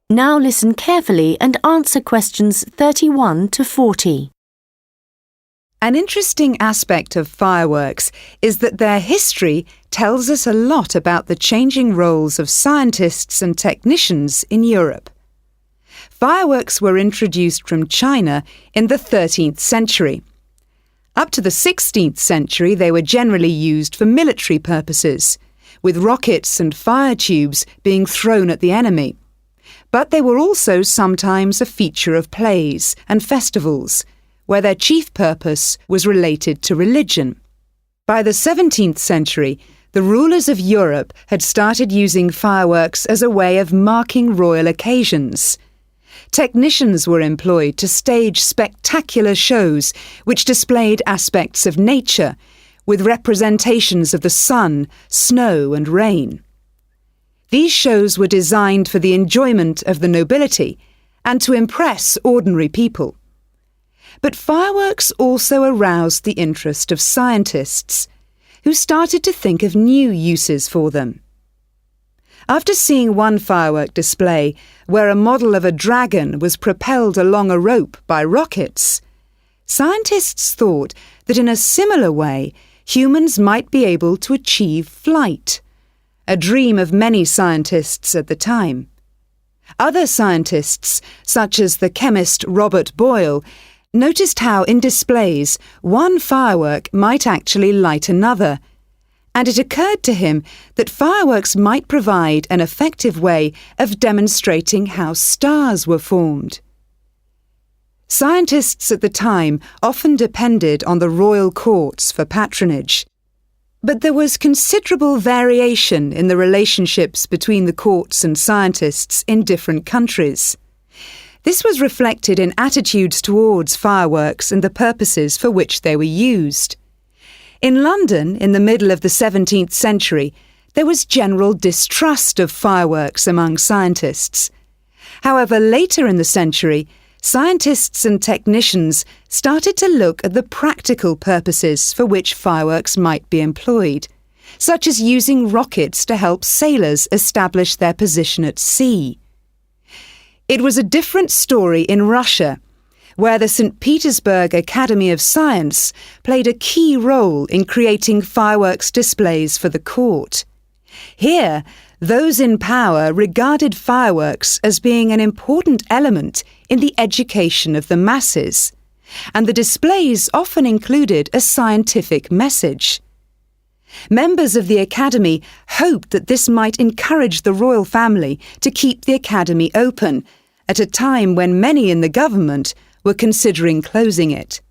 Now listen carefully and answer questions 31 to 40. An interesting aspect of fireworks is that their history tells us a lot about the changing roles of scientists and technicians in Europe. Fireworks were introduced from China in the 13th century. Up to the 16th century, they were generally used for military purposes, with rockets and fire tubes being thrown at the enemy. But they were also sometimes a feature of plays and festivals, where their chief purpose was related to religion. By the 17th century, the rulers of Europe had started using fireworks as a way of marking royal occasions. Technicians were employed to stage spectacular shows which displayed aspects of nature, with representations of the sun, snow and rain. These shows were designed for the enjoyment of the nobility and to impress ordinary people. But fireworks also aroused the interest of scientists, who started to think of new uses for them. After seeing one firework display where a model of a dragon was propelled along a rope by rockets, scientists thought that in a similar way humans might be able to achieve flight, a dream of many scientists at the time. Other scientists, such as the chemist Robert Boyle, noticed how in displays one firework might actually light another, and it occurred to him that fireworks might provide an effective way of demonstrating how stars were formed. Scientists at the time often depended on the royal courts for patronage. But there was considerable variation in the relationships between the courts and scientists in different countries. This was reflected in attitudes towards fireworks and the purposes for which they were used. In London, in the middle of the 17th century, there was general distrust of fireworks among scientists. However, later in the century, scientists and technicians started to look at the practical purposes for which fireworks might be employed, such as using rockets to help sailors establish their position at sea. It was a different story in Russia, where the St. Petersburg Academy of Science played a key role in creating fireworks displays for the court. Here, those in power regarded fireworks as being an important element in the education of the masses, and the displays often included a scientific message. Members of the Academy hoped that this might encourage the royal family to keep the Academy open, at a time when many in the government were considering closing it.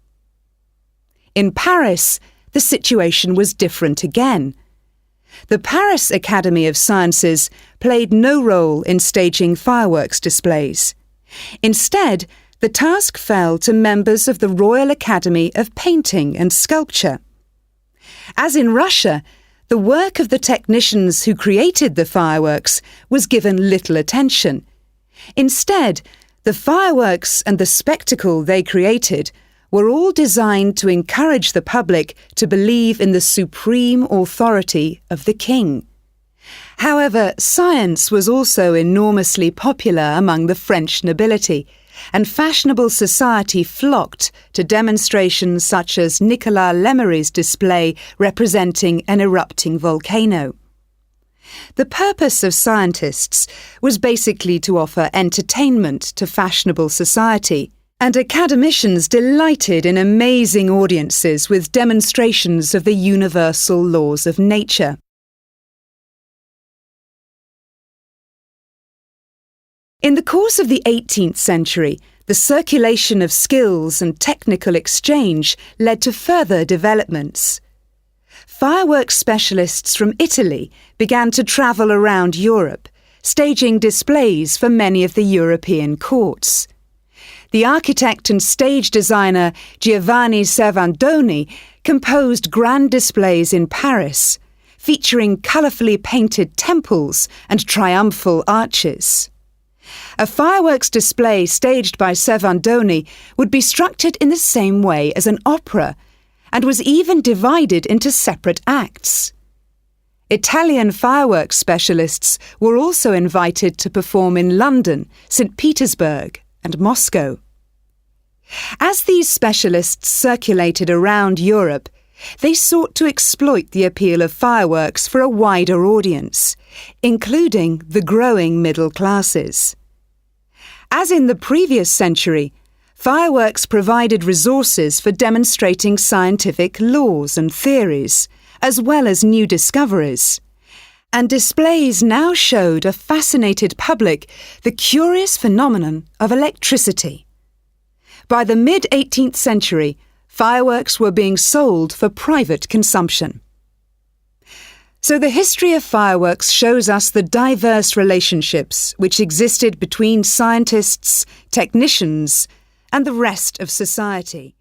In Paris, the situation was different again. The Paris Academy of Sciences played no role in staging fireworks displays. Instead, the task fell to members of the Royal Academy of Painting and Sculpture. As in Russia, the work of the technicians who created the fireworks was given little attention. Instead, the fireworks and the spectacle they created were all designed to encourage the public to believe in the supreme authority of the king. However, science was also enormously popular among the French nobility, and fashionable society flocked to demonstrations such as Nicolas Lemery's display representing an erupting volcano. The purpose of scientists was basically to offer entertainment to fashionable society, and academicians delighted in amazing audiences with demonstrations of the universal laws of nature. In the course of the 18th century, the circulation of skills and technical exchange led to further developments. Fireworks specialists from Italy began to travel around Europe, staging displays for many of the European courts. The architect and stage designer Giovanni Servandoni composed grand displays in Paris, featuring colourfully painted temples and triumphal arches. A fireworks display staged by Servandoni would be structured in the same way as an opera, and was even divided into separate acts. Italian fireworks specialists were also invited to perform in London, St. Petersburg, and Moscow. As these specialists circulated around Europe, they sought to exploit the appeal of fireworks for a wider audience, including the growing middle classes. As in the previous century, fireworks provided resources for demonstrating scientific laws and theories, as well as new discoveries, and displays now showed a fascinated public the curious phenomenon of electricity. By the mid-18th century, fireworks were being sold for private consumption. So the history of fireworks shows us the diverse relationships which existed between scientists, technicians, and the rest of society.